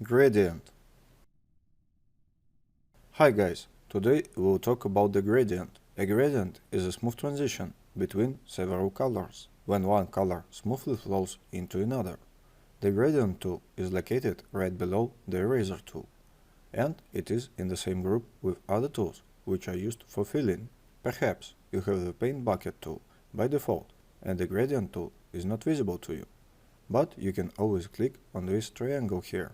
Gradient. Hi guys, today we will talk about the gradient. A gradient is a smooth transition between several colors, when one color smoothly flows into another. The gradient tool is located right below the eraser tool, and it is in the same group with other tools which are used for filling. Perhaps you have the paint bucket tool by default, and the gradient tool is not visible to you. But you can always click on this triangle here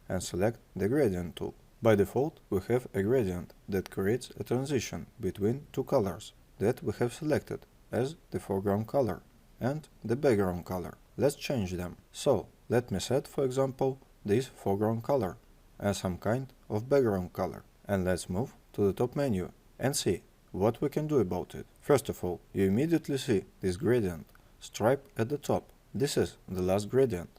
and select the gradient tool. By default, we have a gradient that creates a transition between two colors that we have selected as the foreground color and the background color. Let's change them. So, let me set, for example, this foreground color as some kind of background color. And let's move to the top menu and see what we can do about it. First of all, you immediately see this gradient stripe at the top. This is the last gradient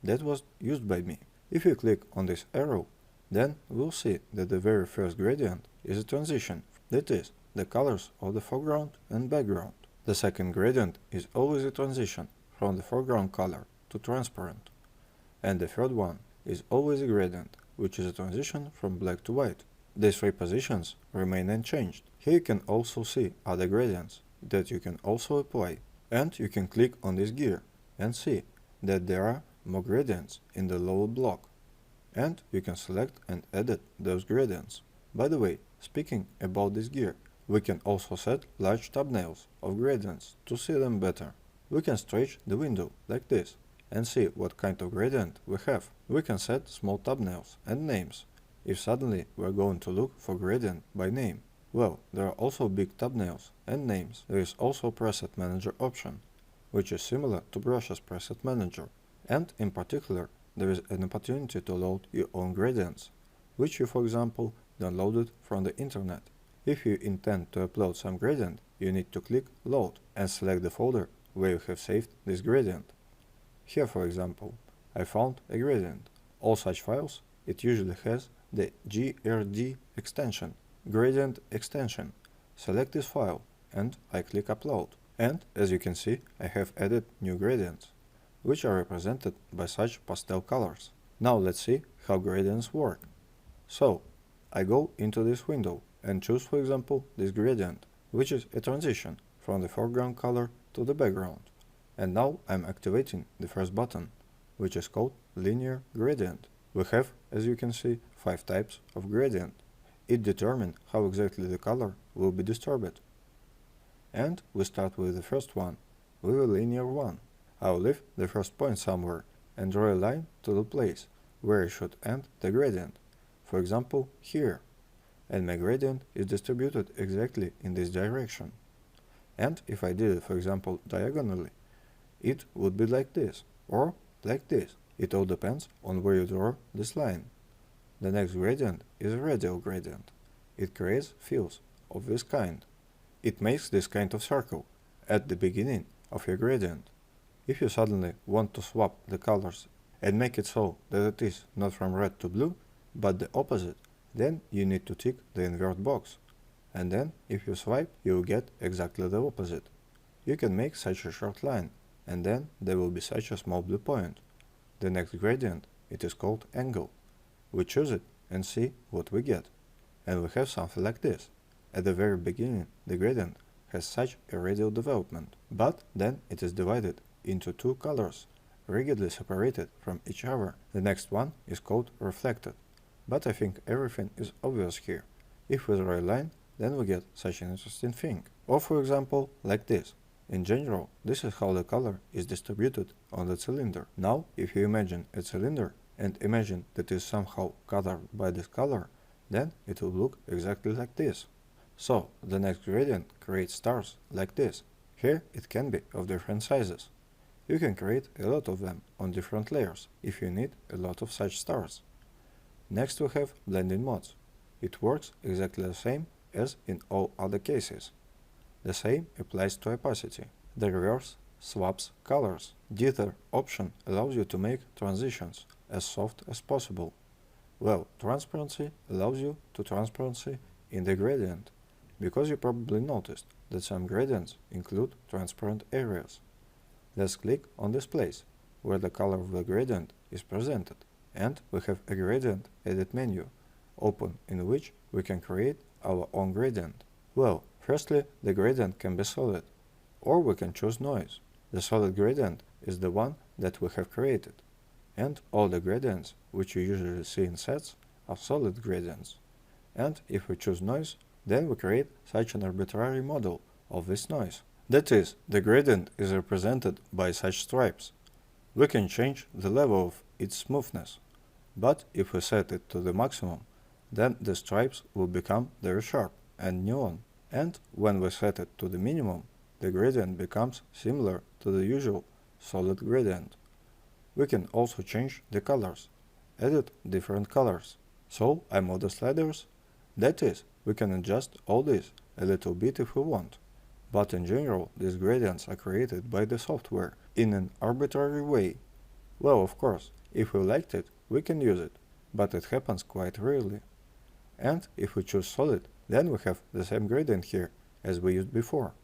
that was used by me. If you click on this arrow, then we'll see that the very first gradient is a transition, that is, the colors of the foreground and background. The second gradient is always a transition from the foreground color to transparent. And the third one is always a gradient, which is a transition from black to white. These three positions remain unchanged. Here you can also see other gradients that you can also apply. And you can click on this gear and see that there are more gradients in the lower block. And you can select and edit those gradients. By the way, speaking about this gear, we can also set large thumbnails of gradients to see them better. We can stretch the window like this and see what kind of gradient we have. We can set small thumbnails and names if suddenly we're going to look for gradient by name. Well, there are also big thumbnails and names. There is also preset manager option, which is similar to Brush's preset manager. And in particular, there is an opportunity to load your own gradients, which you, for example, downloaded from the internet. If you intend to upload some gradient, you need to click Load and select the folder where you have saved this gradient. Here, for example, I found a gradient. All such files, it usually has the GRD extension, gradient extension. Select this file and I click Upload. And as you can see, I have added new gradients, which are represented by such pastel colors. Now let's see how gradients work. So, I go into this window and choose, for example, this gradient, which is a transition from the foreground color to the background. And now I'm activating the first button, which is called Linear Gradient. We have, as you can see, 5 types of gradient. It determines how exactly the color will be disturbed. And we start with the first one, with a linear one. I'll leave the first point somewhere and draw a line to the place where it should end the gradient, for example here, and my gradient is distributed exactly in this direction. And if I did it, for example, diagonally, it would be like this, or like this. It all depends on where you draw this line. The next gradient is a radial gradient. It creates fills of this kind. It makes this kind of circle at the beginning of your gradient. If you suddenly want to swap the colors and make it so that it is not from red to blue, but the opposite, then you need to tick the invert box. And then, if you swipe, you will get exactly the opposite. You can make such a short line, and then there will be such a small blue point. The next gradient, it is called angle. We choose it and see what we get. And we have something like this. At the very beginning, the gradient has such a radial development, but then it is divided into two colors, rigidly separated from each other. The next one is called reflected, but I think everything is obvious here. If we draw a line, then we get such an interesting thing. Or for example, like this. In general, this is how the color is distributed on the cylinder. Now, if you imagine a cylinder and imagine that it is somehow colored by this color, then it will look exactly like this. So, the next gradient creates stars like this. Here it can be of different sizes. You can create a lot of them on different layers if you need a lot of such stars. Next we have blending modes. It works exactly the same as in all other cases. The same applies to opacity. The reverse swaps colors. Dither option allows you to make transitions as soft as possible. Well, transparency allows you to transparency in the gradient, because you probably noticed that some gradients include transparent areas. Let's click on this place, where the color of the gradient is presented, and we have a gradient edit menu open in which we can create our own gradient. Well, firstly, the gradient can be solid, or we can choose noise. The solid gradient is the one that we have created, and all the gradients which you usually see in sets are solid gradients. And if we choose noise, then we create such an arbitrary model of this noise. That is, the gradient is represented by such stripes. We can change the level of its smoothness, but if we set it to the maximum, then the stripes will become very sharp and neon. And when we set it to the minimum, the gradient becomes similar to the usual solid gradient. We can also change the colors, edit different colors. So I move the sliders. That is, we can adjust all this a little bit if we want. But in general, these gradients are created by the software in an arbitrary way. Well, of course, if we liked it, we can use it, but it happens quite rarely. And if we choose solid, then we have the same gradient here as we used before.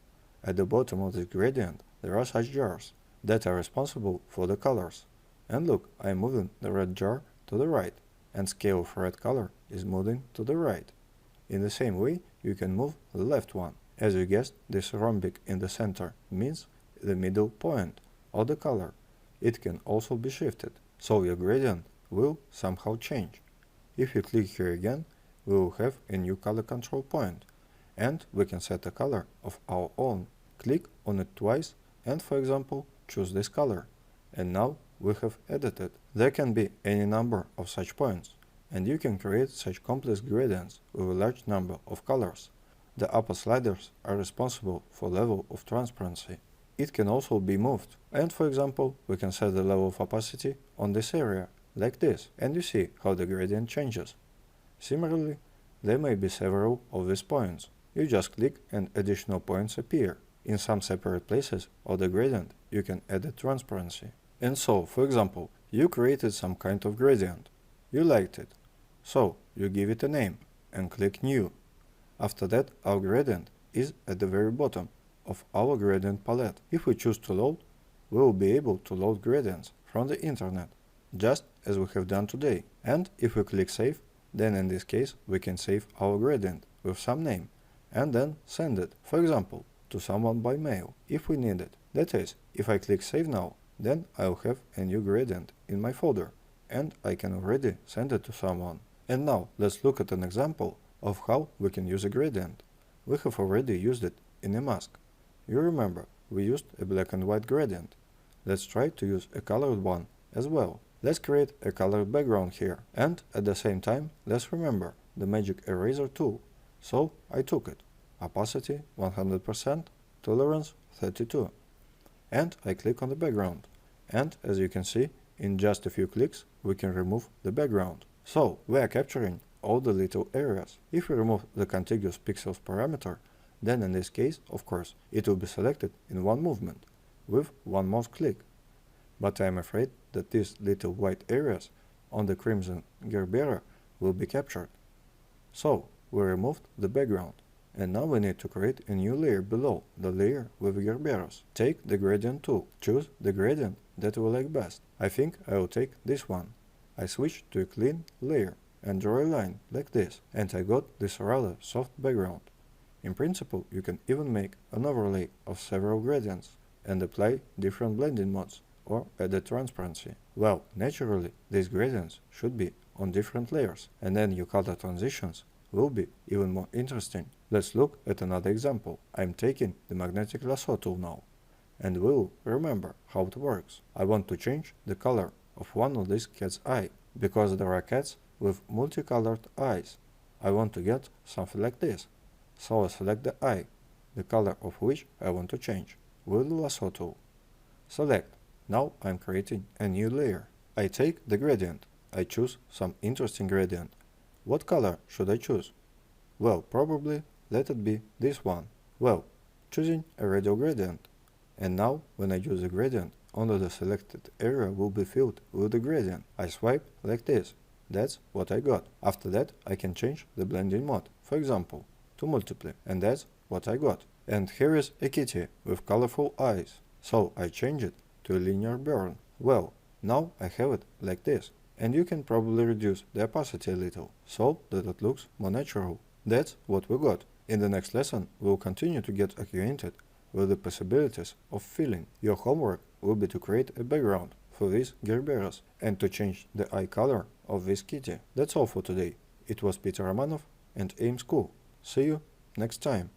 At the bottom of this gradient, there are such jars that are responsible for the colors. And look, I'm moving the red jar to the right, and scale of red color is moving to the right. In the same way, you can move the left one. As you guessed, this rhombic in the center means the middle point of the color. It can also be shifted, so your gradient will somehow change. If you click here again, we will have a new color control point, and we can set a color of our own. Click on it twice and, for example, choose this color. And now we have edited. There can be any number of such points, and you can create such complex gradients with a large number of colors. The upper sliders are responsible for level of transparency. It can also be moved, and for example, we can set the level of opacity on this area, like this, and you see how the gradient changes. Similarly, there may be several of these points. You just click and additional points appear. In some separate places of the gradient, you can edit transparency. And so, for example, you created some kind of gradient. You liked it. So, you give it a name and click New. After that, our gradient is at the very bottom of our gradient palette. If we choose to load, we will be able to load gradients from the internet, just as we have done today. And if we click Save, then in this case we can save our gradient with some name and then send it, for example, to someone by mail if we need it. That is, if I click Save now, then I'll have a new gradient in my folder and I can already send it to someone. And now let's look at an example of how we can use a gradient. We have already used it in a mask. You remember, we used a black and white gradient. Let's try to use a colored one as well. Let's create a colored background here, and at the same time, let's remember the magic eraser tool. So I took it, opacity 100%, tolerance 32, and I click on the background. And as you can see, in just a few clicks, we can remove the background. So we are capturing all the little areas. If we remove the contiguous pixels parameter, then in this case, of course, it will be selected in one movement, with one mouse click. But I am afraid that these little white areas on the crimson gerbera will be captured. So we removed the background, and now we need to create a new layer below the layer with gerberas. Take the gradient tool, choose the gradient that we like best. I think I will take this one. I switch to a clean layer and draw a line like this, and I got this rather soft background. In principle, you can even make an overlay of several gradients and apply different blending modes or edit transparency. Well, naturally, these gradients should be on different layers, and then your color transitions will be even more interesting. Let's look at another example. I'm taking the magnetic lasso tool now, and we'll remember how it works. I want to change the color of one of these cat's eye, because there are cats with multicolored eyes. I want to get something like this. So I select the eye, the color of which I want to change, with the lasso tool. Select. Now I'm creating a new layer. I take the gradient. I choose some interesting gradient. What color should I choose? Well, probably let it be this one. Well, choosing a radial gradient. And now, when I use a gradient, only the selected area will be filled with the gradient. I swipe like this. That's what I got. After that, I can change the blending mode, for example, to multiply, and that's what I got. And here is a kitty with colorful eyes. So I change it to a linear burn. Well, now I have it like this. And you can probably reduce the opacity a little, so that it looks more natural. That's what we got. In the next lesson, we'll continue to get acquainted with the possibilities of filling. Your homework will be to create a background for these Gerberas and to change the eye color of this kitty. That's all for today. It was Peter Romanov and AIM School. See you next time.